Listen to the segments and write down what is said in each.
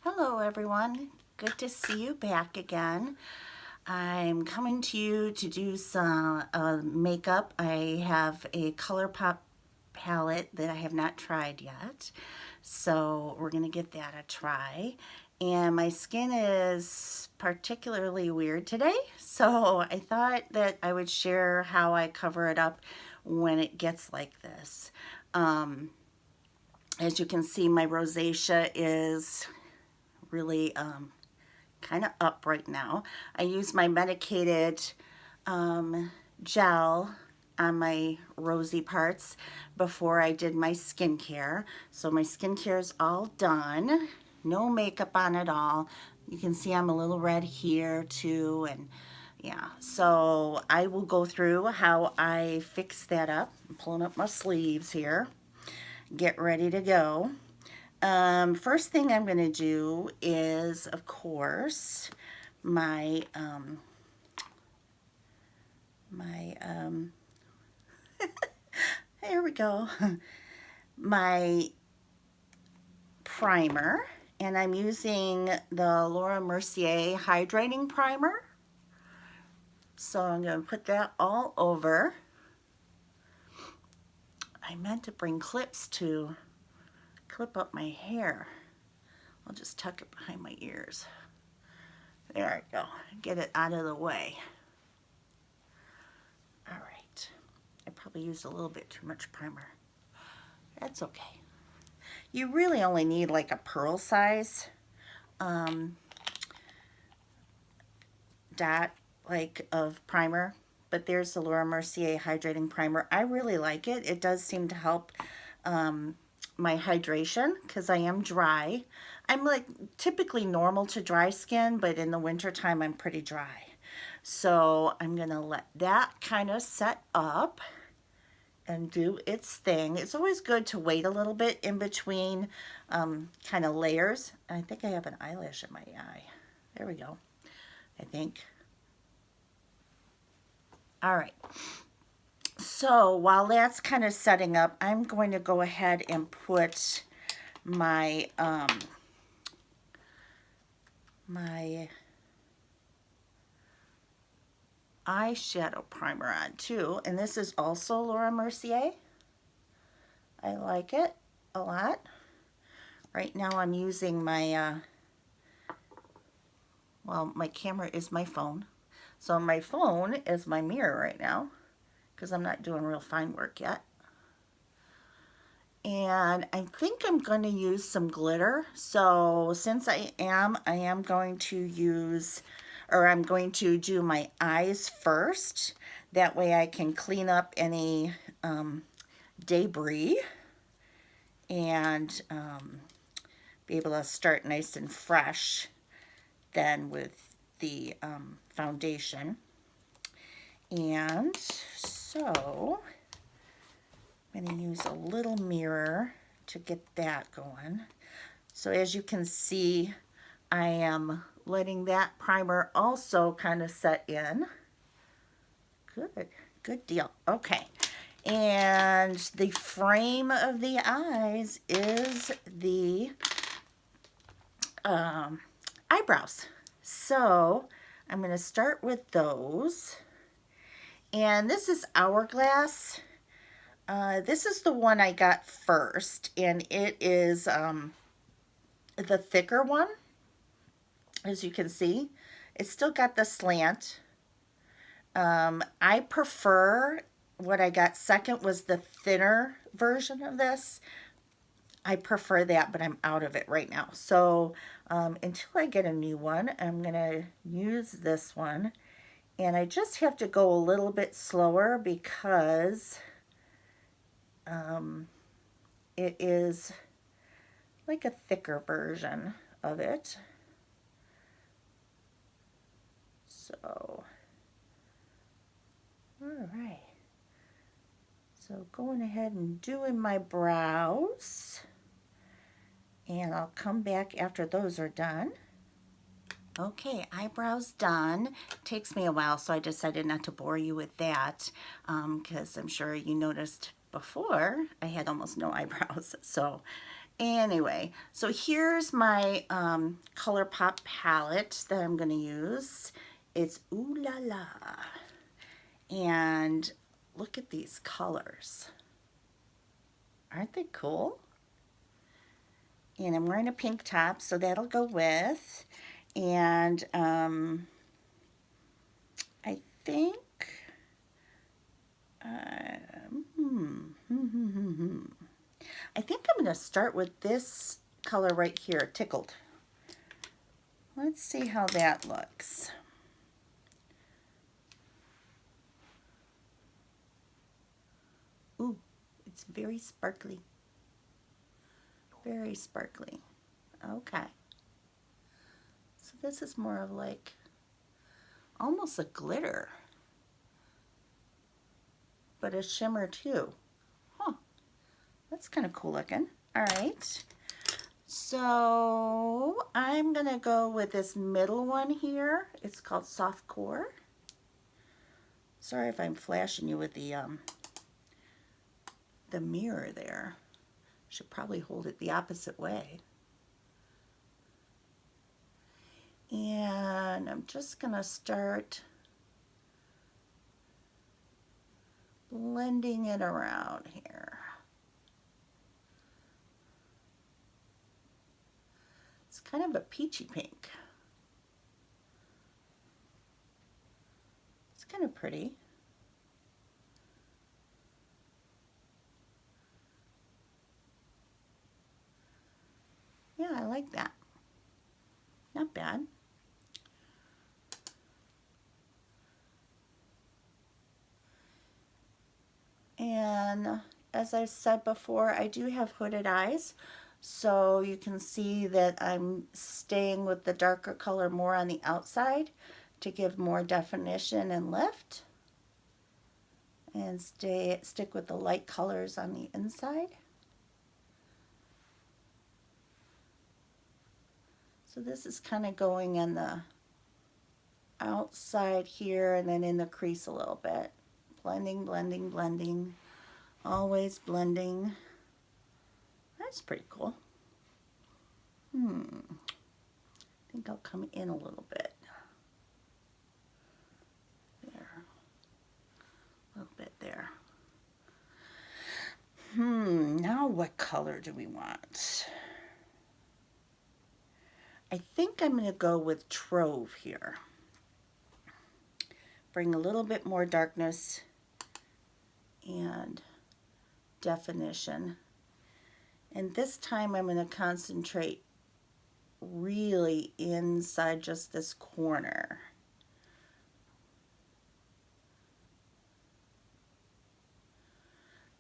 Hello everyone, good to see you back again. I'm coming to you to do some makeup. I have a Colourpop palette that I have not tried yet, so we're going to give that a try. And my skin is particularly weird today, so I thought that I would share how I cover it up when it gets like this. As you can see, my rosacea is really kind of up right now. I use my medicated gel on my rosy parts before I did my skincare. So my skincare is all done. No makeup on at all. You can see I'm a little red here too, and yeah. So I will go through how I fix that up. I'm pulling up my sleeves here. Get ready to go. First thing I'm going to do is, of course, my here we go, my primer, and I'm using the Laura Mercier hydrating primer. So I'm going to put that all over. I meant to bring clips to clip up my hair. I'll just tuck it behind my ears. There we go. Get it out of the way. All right. I probably used a little bit too much primer. That's okay. You really only need like a pearl size dot like of primer, but there's the Laura Mercier hydrating primer. I really like it. It does seem to help my hydration because I am dry. I'm like typically normal to dry skin, but in the winter time I'm pretty dry. So I'm gonna let that kind of set up and do its thing. It's always good to wait a little bit in between kind of layers. I think I have an eyelash in my eye. There we go, I think. All right. So while that's kind of setting up, I'm going to go ahead and put my my eyeshadow primer on too, and this is also Laura Mercier. I like it a lot. Right now I'm using my well, my camera is my phone, so my phone is my mirror right now because I'm not doing real fine work yet. And I think I'm going to use some glitter. So since I am going to use, or I'm going to do my eyes first. That way I can clean up any debris and be able to start nice and fresh then with the foundation. And so I'm going to use a little mirror to get that going. So as you can see, I am letting that primer also kind of set in. Good deal. Okay. And the frame of the eyes is the eyebrows. So I'm going to start with those. And this is Hourglass. This is the one I got first, and it is the thicker one, as you can see. It's still got the slant. I prefer, what I got second was the thinner version of this. I prefer that, but I'm out of it right now. So until I get a new one, I'm going to use this one. And I just have to go a little bit slower because it is like a thicker version of it. So, all right. So going ahead and doing my brows. And I'll come back after those are done. Okay, eyebrows done. Takes me a while, so I decided not to bore you with that because I'm sure you noticed before I had almost no eyebrows. So Anyway, so here's my Colourpop palette that I'm going to use. It's Ooh La La. And look at these colors. Aren't they cool? And I'm wearing a pink top, so that'll go with. And I think, I think I'm going to start with this color right here, Tickled. Let's see how that looks. Ooh, it's very sparkly. Very sparkly. Okay. So this is more of like almost a glitter, but a shimmer too. Huh. That's kind of cool looking. All right. So I'm going to go with this middle one here. It's called Soft Core. Sorry if I'm flashing you with the mirror there. Should probably hold it the opposite way. And I'm just going to start blending it around here. It's kind of a peachy pink. It's kind of pretty. Yeah, I like that. Not bad. And as I said before, I do have hooded eyes, so you can see that I'm staying with the darker color more on the outside to give more definition and lift, and stick with the light colors on the inside. So this is kind of going in the outside here and then in the crease a little bit. Blending, blending, blending. Always blending. That's pretty cool. I think I'll come in a little bit. There. A little bit there. Now what color do we want? I think I'm going to go with Trove here. Bring a little bit more darkness and definition. And this time I'm going to concentrate really inside just this corner.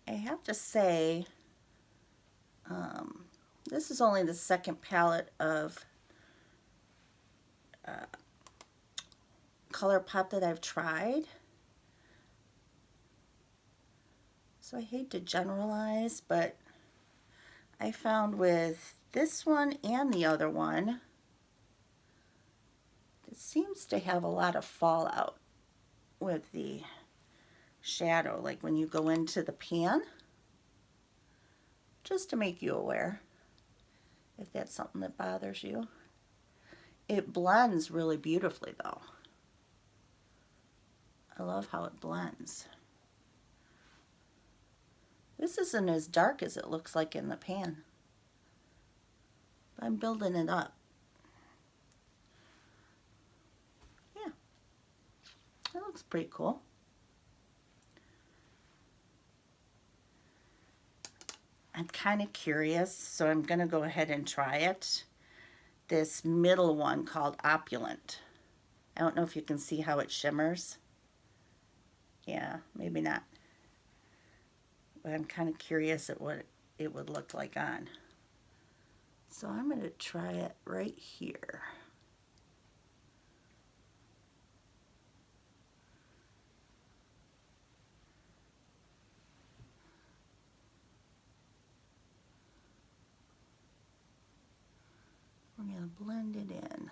I have to say, this is only the second palette of Colourpop that I've tried. So I hate to generalize, but I found with this one and the other one, it seems to have a lot of fallout with the shadow, like when you go into the pan. Just to make you aware, if that's something that bothers you. It blends really beautifully though. I love how it blends. This isn't as dark as it looks like in the pan. I'm building it up. Yeah, that looks pretty cool. I'm kind of curious, so I'm going to go ahead and try it. This middle one called Opulent. I don't know if you can see how it shimmers. Yeah, maybe not. But I'm kind of curious at what it would look like on. So I'm going to try it right here. We're going to blend it in.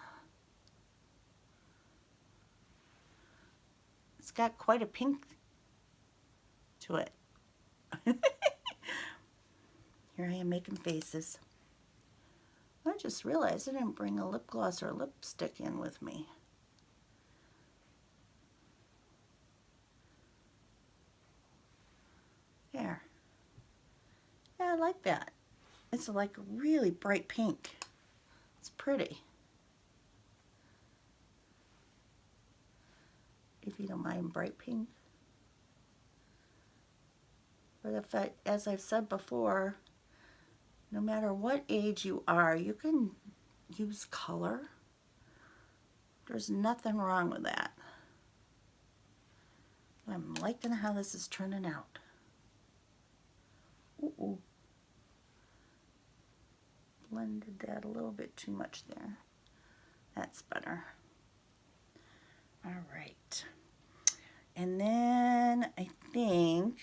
It's got quite a pink to it. Here I am making faces. I just realized I didn't bring a lip gloss or lipstick in with me. There. Yeah, I like that. It's like a really bright pink. It's pretty. If you don't mind bright pink. But if I, as I've said before, no matter what age you are, you can use color. There's nothing wrong with that. I'm liking how this is turning out. Ooh. Blended that a little bit too much there. That's better. All right. And then I think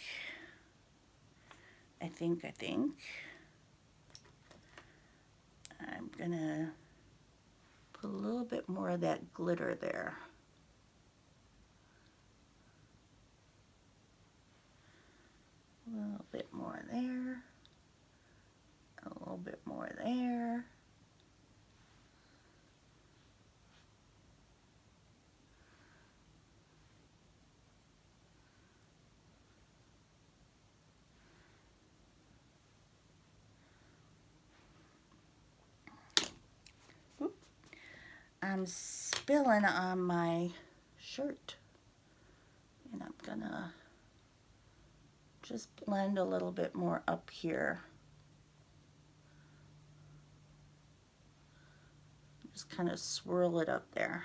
I'm gonna put a little bit more of that glitter there. A little bit more there. A little bit more there. Oop. I'm spilling on my shirt, and I'm gonna just blend a little bit more up here. Just kind of swirl it up there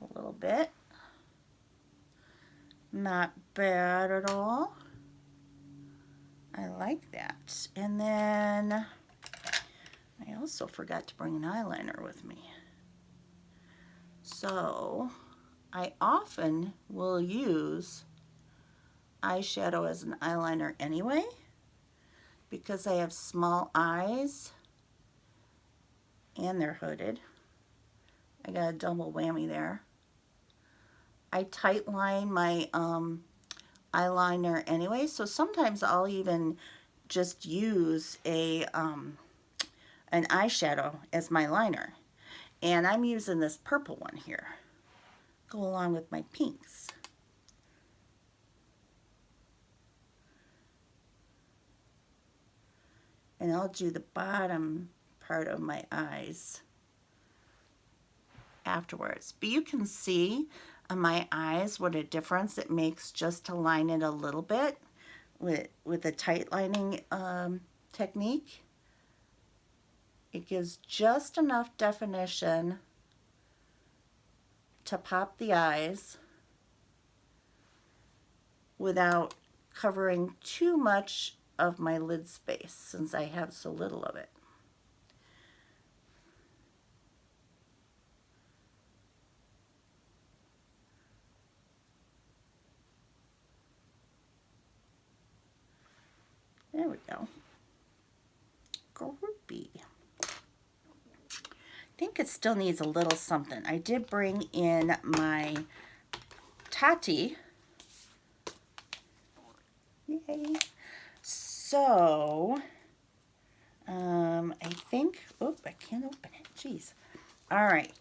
a little bit. Not bad at all. I like that. And then I also forgot to bring an eyeliner with me. So I often will use eyeshadow as an eyeliner anyway, because I have small eyes and they're hooded. I got a double whammy there. I tight line my eyeliner anyway, so sometimes I'll even just use an eyeshadow as my liner. And I'm using this purple one here. Go along with my pinks. And I'll do the bottom part of my eyes afterwards. But you can see on my eyes what a difference it makes just to line it a little bit with a tight lining technique. It gives just enough definition to pop the eyes without covering too much of my lid space, since I have so little of it. There we go. Groupie. I think it still needs a little something. I did bring in my Tati. Yay. So, I think, oh, I can't open it. Jeez. All right.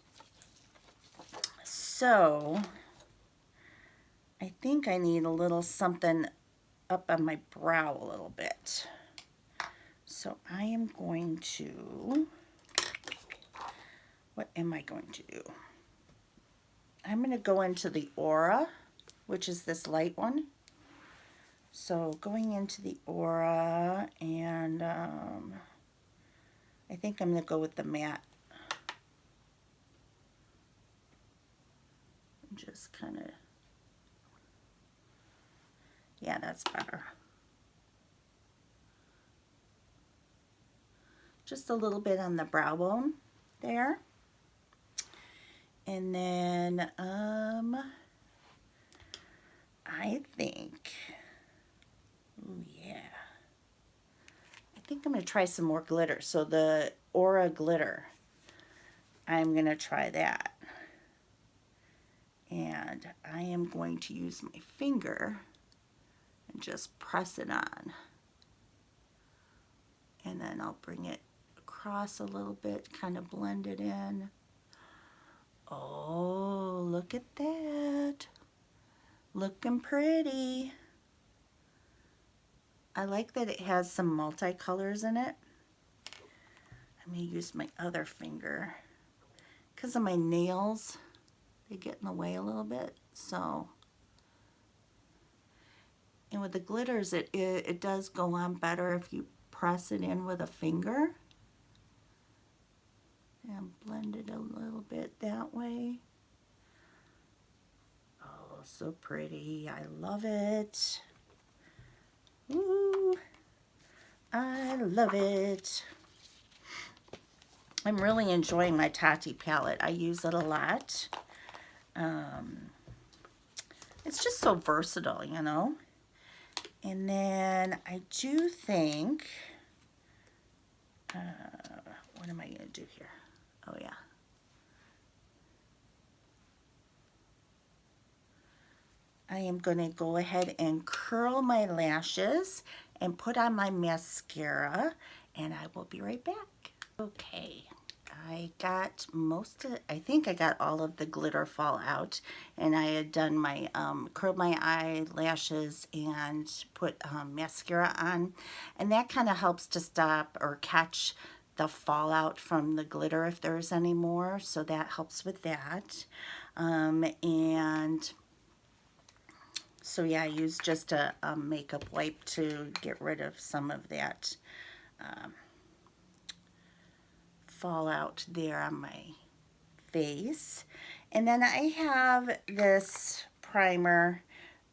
So, I think I need a little something up on my brow a little bit. So I am going to, what am I going to do? I'm going to go into the Aura, which is this light one. So going into the Aura, and I think I'm going to go with the matte. Just kind of, yeah, that's better. Just a little bit on the brow bone there. And then I think, oh yeah, I think I'm going to try some more glitter. So the Aura glitter, I'm going to try that. And I am going to use my finger and just press it on. And then I'll bring it across a little bit, kind of blend it in. Oh, look at that. Looking pretty. I like that it has some multicolors in it. I'm going to use my other finger. Because of my nails, they get in the way a little bit. So, and with the glitters, it does go on better if you press it in with a finger. And blend it a little bit that way. Oh, so pretty. I love it. Ooh, I love it. I'm really enjoying my Tati palette. I use it a lot. It's just so versatile, you know. And then I do think, what am I going to do here? Oh, yeah. I am going to go ahead and curl my lashes and put on my mascara, and I will be right back. Okay, I got I think I got all of the glitter fall out, and I had done my, curled my eyelashes and put mascara on, and that kind of helps to stop or catch the fallout from the glitter if there's any more, so that helps with that. And so yeah, I used just a makeup wipe to get rid of some of that fallout there on my face. And then I have this primer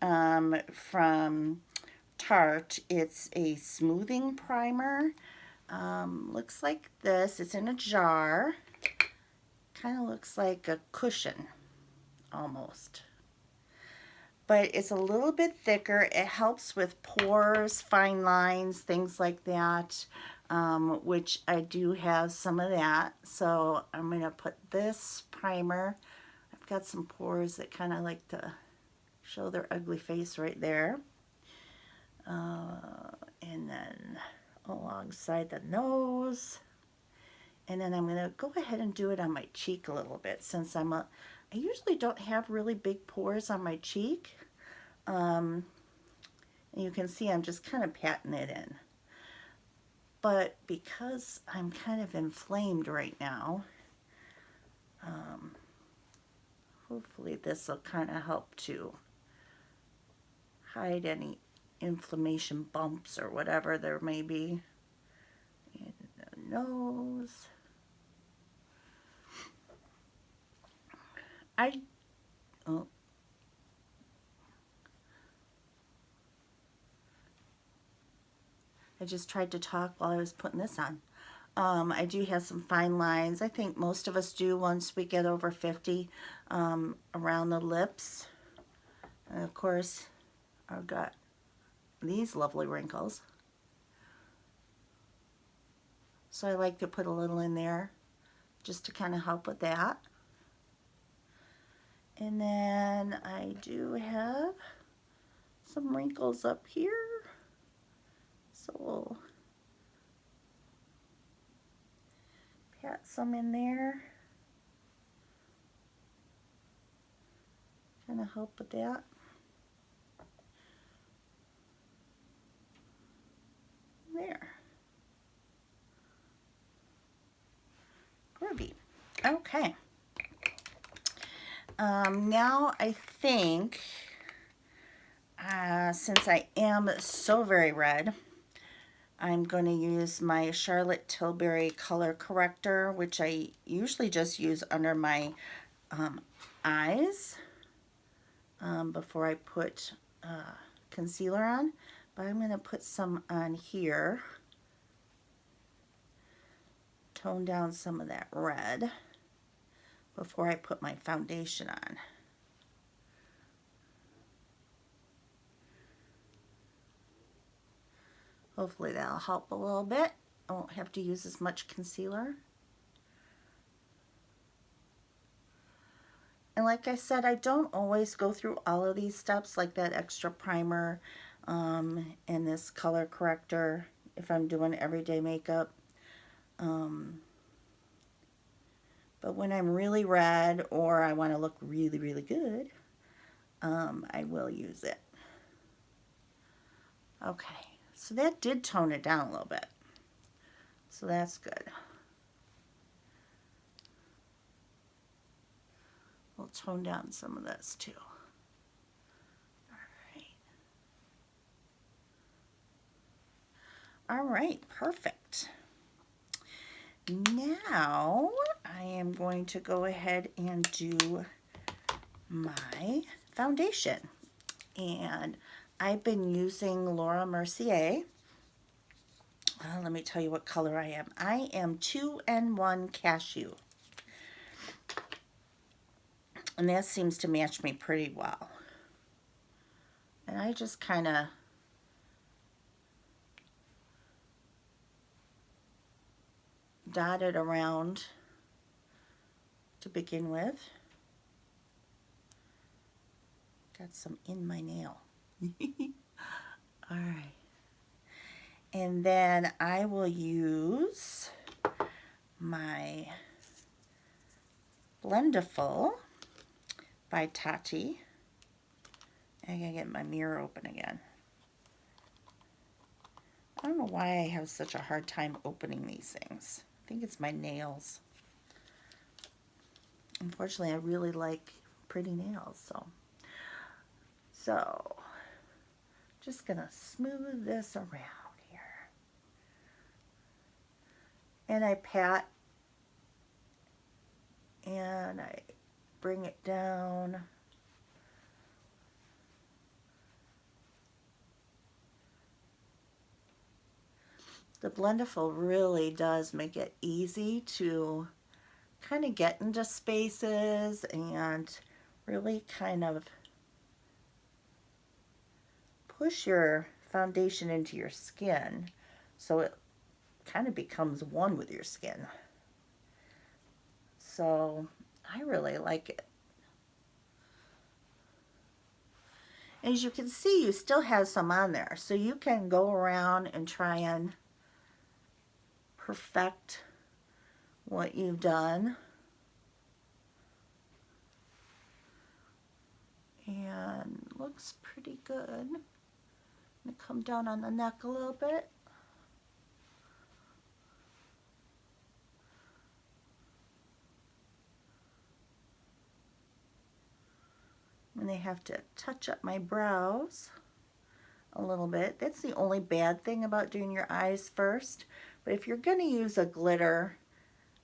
from Tarte. It's a smoothing primer. Looks like this. It's in a jar. Kind of looks like a cushion almost. But it's a little bit thicker. It helps with pores, fine lines, things like that, which I do have some of that. So I'm going to put this primer. I've got some pores that kind of like to show their ugly face right there. And then alongside the nose. And then I'm going to go ahead and do it on my cheek a little bit, since I usually don't have really big pores on my cheek. And you can see I'm just kind of patting it in. But because I'm kind of inflamed right now, hopefully this will kind of help to hide any inflammation bumps or whatever there may be in the nose. I just tried to talk while I was putting this on. I do have some fine lines. I think most of us do once we get over 50 around the lips. And of course, I've got these lovely wrinkles. So I like to put a little in there just to kind of help with that. And then I do have some wrinkles up here. So we'll pat some in there. Kind of help with that. There. Groovy. Okay. Now I think, since I am so very red, I'm going to use my Charlotte Tilbury color corrector, which I usually just use under my eyes before I put concealer on. But I'm going to put some on here, tone down some of that red before I put my foundation on. Hopefully that'll help a little bit. I won't have to use as much concealer. And like I said, I don't always go through all of these steps, like that extra primer and this color corrector if I'm doing everyday makeup. But when I'm really red or I want to look really, really good, I will use it. Okay, so that did tone it down a little bit. So that's good. We'll tone down some of this too. All right, perfect. Now I am going to go ahead and do my foundation. And I've been using Laura Mercier. Let me tell you what color I am. I am 2N1 Cashew. And that seems to match me pretty well. And I just kind of dot it around to begin with. Got some in my nail. All right. And then I will use my Blendiful by Tati. I gotta get my mirror open again. I don't know why I have such a hard time opening these things. I think it's my nails. Unfortunately, I really like pretty nails, so just gonna smooth this around here. And I pat and I bring it down. The Blendiful really does make it easy to kind of get into spaces and really kind of push your foundation into your skin so it kind of becomes one with your skin. So I really like it. As you can see, you still have some on there, so you can go around and try and perfect what you've done. And looks pretty good. I'm gonna come down on the neck a little bit. And I have to touch up my brows a little bit. That's the only bad thing about doing your eyes first. But if you're going to use a glitter,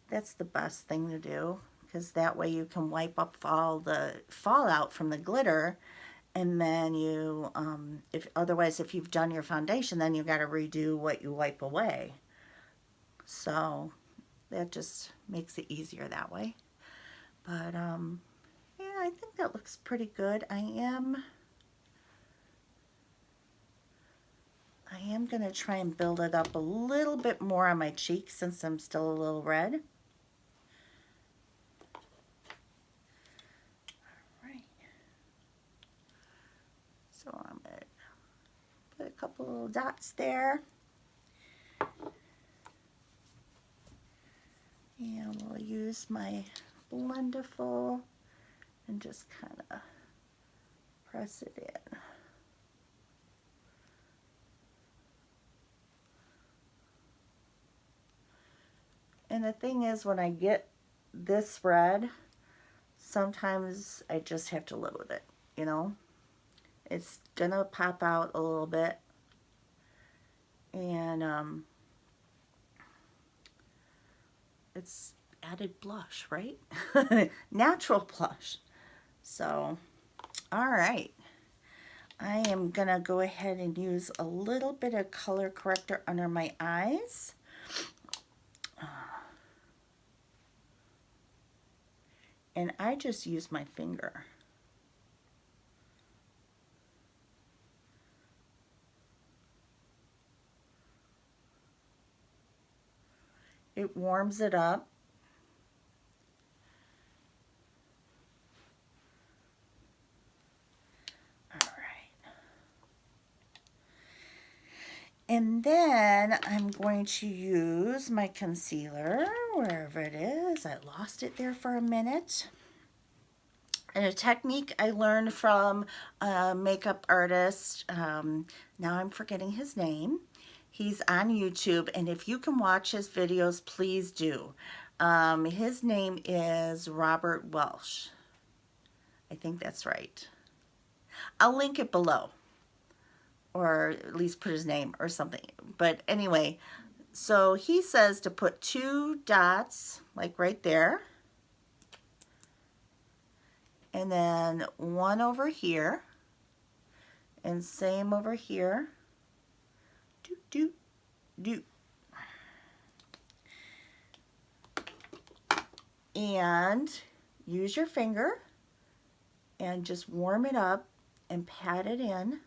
that's the best thing to do, because that way you can wipe up all the fallout from the glitter. And then you, if you've done your foundation, then you got to redo what you wipe away. So that just makes it easier that way. But yeah, I think that looks pretty good. I am going to try and build it up a little bit more on my cheeks since I'm still a little red. All right. So I'm going to put a couple little dots there. And we'll use my Blendiful and just kind of press it in. And the thing is, when I get this red, sometimes I just have to live with it, you know? It's gonna pop out a little bit. And it's added blush, right? Natural blush. So, all right. I am gonna go ahead and use a little bit of color corrector under my eyes. And I just use my finger. It warms it up. All right. And then I'm going to use my concealer, wherever it is. I lost it there for a minute. And a technique I learned from a makeup artist. Now I'm forgetting his name. He's on YouTube, and if you can watch his videos, please do. His name is Robert Welsh. I think that's right. I'll link it below, or at least put his name or something. But anyway, so he says to put 2 dots, like right there, and then 1 over here, and same over here. Doot, doot, doot. And use your finger and just warm it up and pat it in.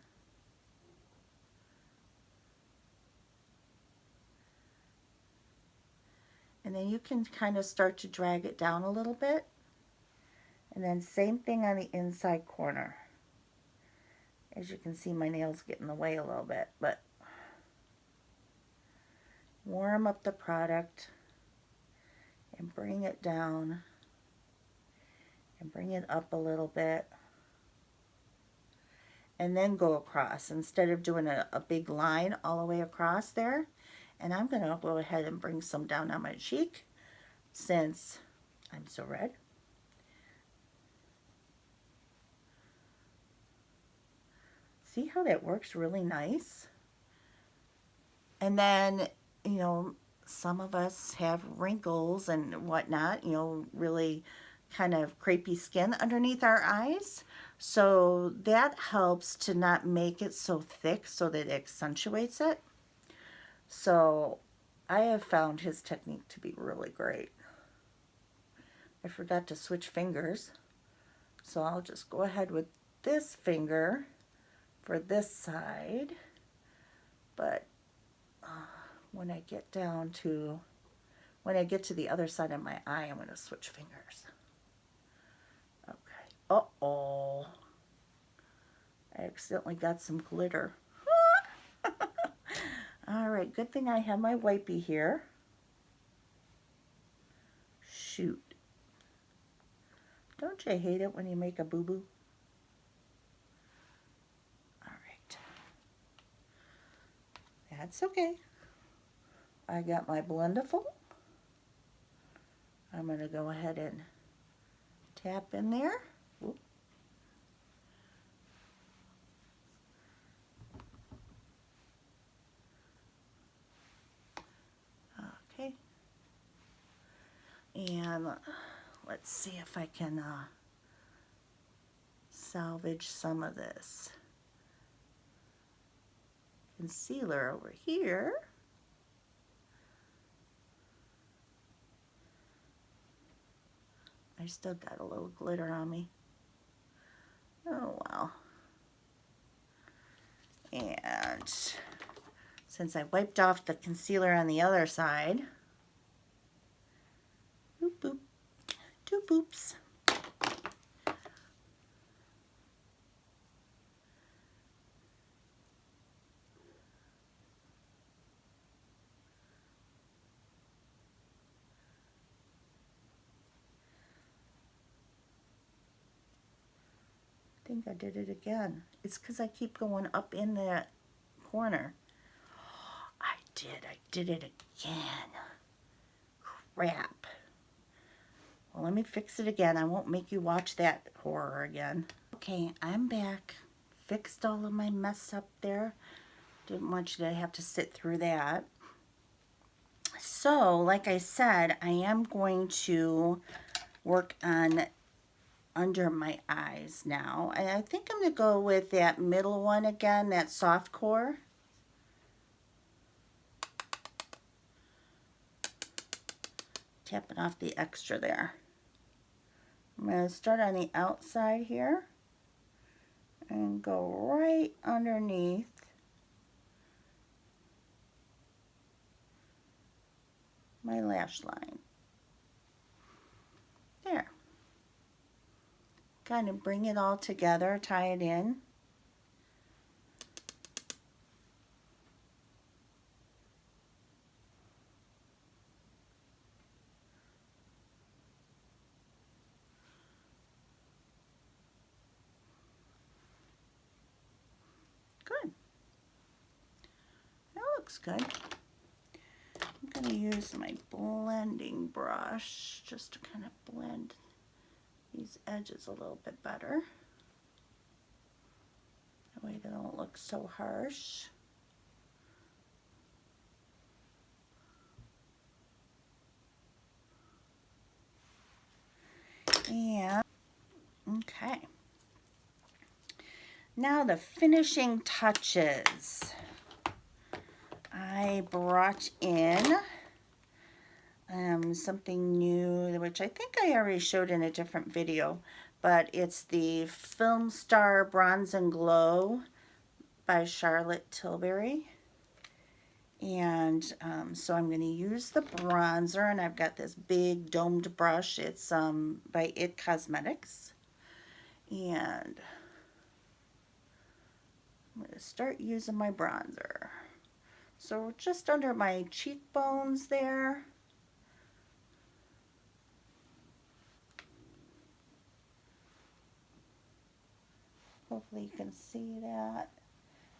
And then you can kind of start to drag it down a little bit. And then same thing on the inside corner. As you can see, my nails get in the way a little bit, but warm up the product and bring it down and bring it up a little bit. And then go across instead of doing a big line all the way across there. And I'm going to go ahead and bring some down on my cheek since I'm so red. See how that works really nice? And then, you know, some of us have wrinkles and whatnot, you know, really kind of crepey skin underneath our eyes. So that helps to not make it so thick so that it accentuates it. So I have found his technique to be really great. I forgot to switch fingers, so I'll just go ahead with this finger for this side, but when I get to the other side of my eye, I'm going to switch fingers. Okay. Uh-oh. I accidentally got some glitter. All right, good thing I have my wipey here. Shoot. Don't you hate it when you make a boo-boo? All right. That's okay. I got my Blendiful. I'm going to go ahead and tap in there. Whoop. Okay. And let's see if I can salvage some of this concealer over here. I still got a little glitter on me. Oh well. And since I wiped off the concealer on the other side, boop boop, 2 boops. I think I did it again. It's because I keep going up in that corner. I did it again. Crap. Well, let me fix it again. I won't make you watch that horror again. Okay, I'm back. Fixed all of my mess up there. Didn't want you to have to sit through that. So, like I said, I am going to work on under my eyes now. And I think I'm going to go with that middle one again, that soft core. Tapping off the extra there. I'm going to start on the outside here and go right underneath my lash line. There. Kind of bring it all together, tie it in. looks good. I'm going to use my blending brush just to kind of blend these edges a little bit better. That way they don't look so harsh. And, okay. Now the finishing touches. I brought in something new, which I think I already showed in a different video, but it's the Film Star Bronze and Glow by Charlotte Tilbury. And so I'm going to use the bronzer, and I've got this big domed brush. It's by It Cosmetics. And I'm going to start using my bronzer. So just under my cheekbones there. Hopefully you can see that.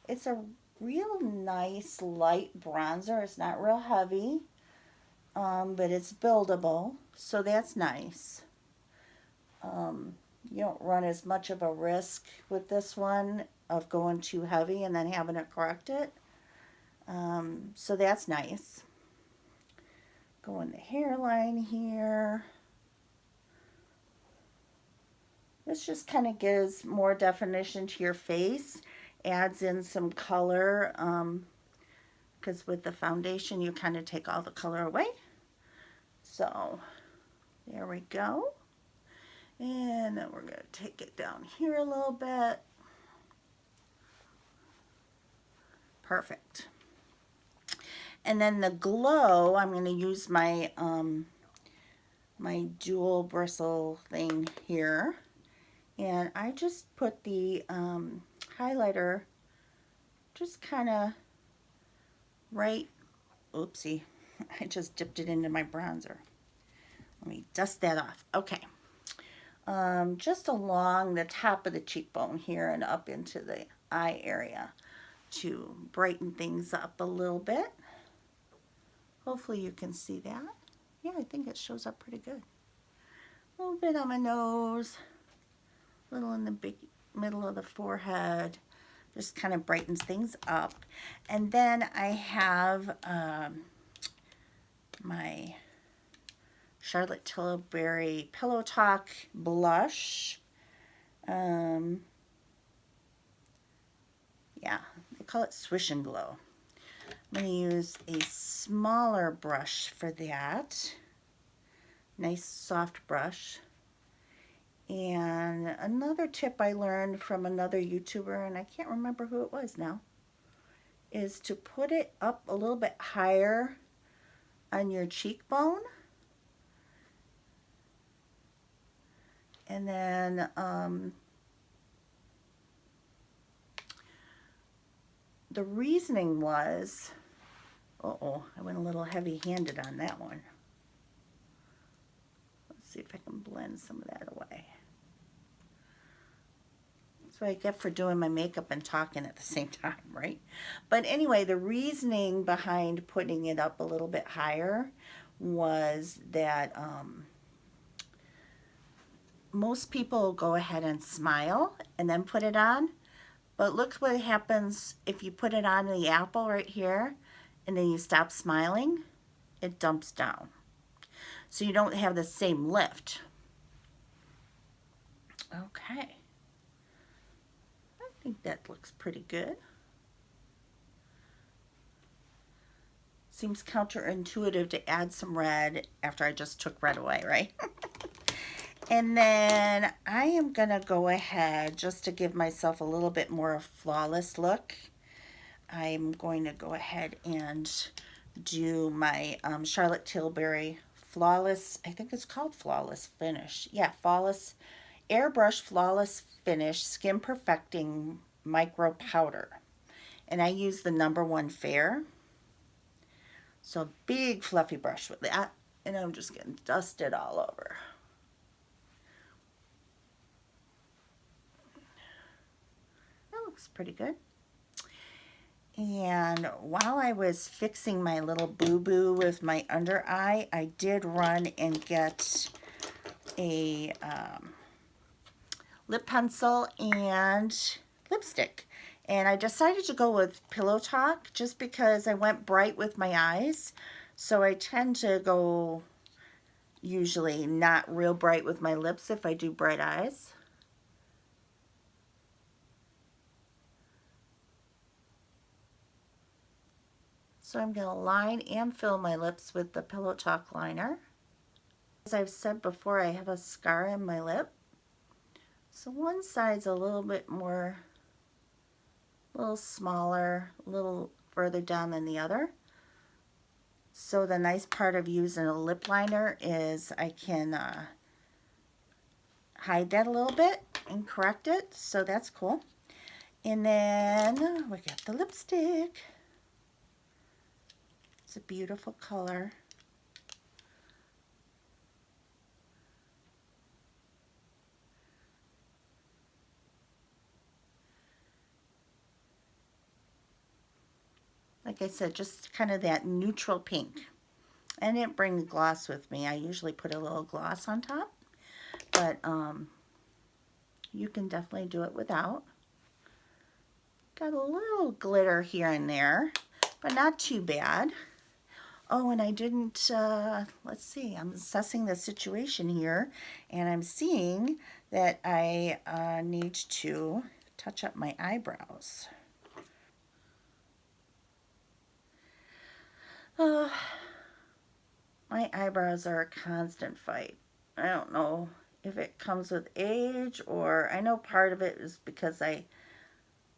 It's a real nice light bronzer. It's not real heavy, but it's buildable, so that's nice. You don't run as much of a risk with this one of going too heavy and then having to correct it. So that's nice. Go in the hairline here. This just kind of gives more definition to your face, adds in some color, because with the foundation you kind of take all the color away. So there we go. And then we're going to take it down here a little bit. Perfect. And then the glow, I'm going to use my my dual bristle thing here. And I just put the highlighter just kind of right, oopsie, I just dipped it into my bronzer. Let me dust that off. Okay. Just along the top of the cheekbone here and up into the eye area to brighten things up a little bit. Hopefully you can see that. Yeah, I think it shows up pretty good. A little bit on my nose, a little in the big middle of the forehead. Just kind of brightens things up. And then I have my Charlotte Tilbury Pillow Talk blush. Yeah, they call it Swish and Glow. I'm going to use a smaller brush for that. Nice soft brush. And another tip I learned from another YouTuber, and I can't remember who it was now, is to put it up a little bit higher on your cheekbone. And then the reasoning was, uh-oh, I went a little heavy-handed on that one. Let's see if I can blend some of that away. That's what I get for doing my makeup and talking at the same time, right? But anyway, the reasoning behind putting it up a little bit higher was that most people go ahead and smile and then put it on. But look what happens if you put it on the apple right here and then you stop smiling, it dumps down. So you don't have the same lift. Okay. I think that looks pretty good. Seems counterintuitive to add some red after I just took red away, right? And then I am going to go ahead, just to give myself a little bit more flawless look, I'm going to go ahead and do my Charlotte Tilbury Flawless, I think it's called Flawless Finish. Yeah, Flawless, Airbrush Flawless Finish Skin Perfecting Micro Powder. And I use the #1 Fair. So big fluffy brush with that. And I'm just going to dust it all over. Looks pretty good. And while I was fixing my little boo-boo with my under eye, I did run and get a lip pencil and lipstick. And I decided to go with Pillow Talk just because I went bright with my eyes. So I tend to go usually not real bright with my lips if I do bright eyes. So I'm going to line and fill my lips with the Pillow Talk liner. As I've said before, I have a scar in my lip. So one side's a little bit more, a little smaller, a little further down than the other. So the nice part of using a lip liner is I can hide that a little bit and correct it. So that's cool. And then we got the lipstick. It's a beautiful color. Like I said, just kind of that neutral pink. I didn't bring the gloss with me. I usually put a little gloss on top, but you can definitely do it without. Got a little glitter here and there, but not too bad. Oh, and I didn't, let's see, I'm assessing the situation here, and I'm seeing that I need to touch up my eyebrows. My eyebrows are a constant fight. I don't know if it comes with age, or I know part of it is because I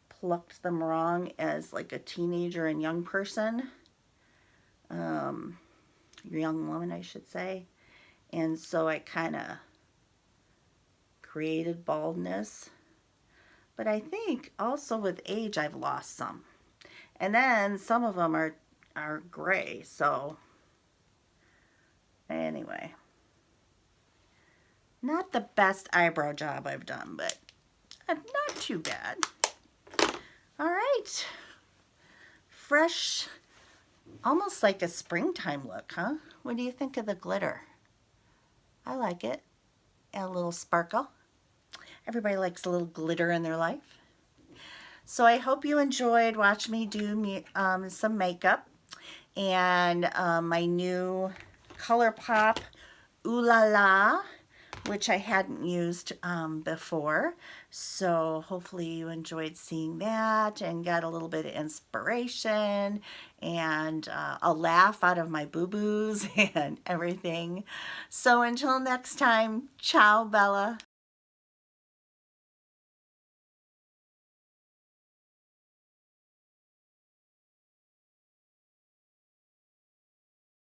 plucked them wrong as like a teenager and young person. Young woman, I should say. And so I kind of created baldness. But I think also with age I've lost some. And then some of them are gray, so anyway. Not the best eyebrow job I've done, but not too bad. All right. Fresh, almost like a springtime look, huh? What do you think of the glitter? I like it. And a little sparkle. Everybody likes a little glitter in their life. So I hope you enjoyed watching me do some makeup. And my new Colourpop Ooh La La, which I hadn't used before. So hopefully you enjoyed seeing that and got a little bit of inspiration and a laugh out of my boo-boos and everything. So until next time, ciao Bella.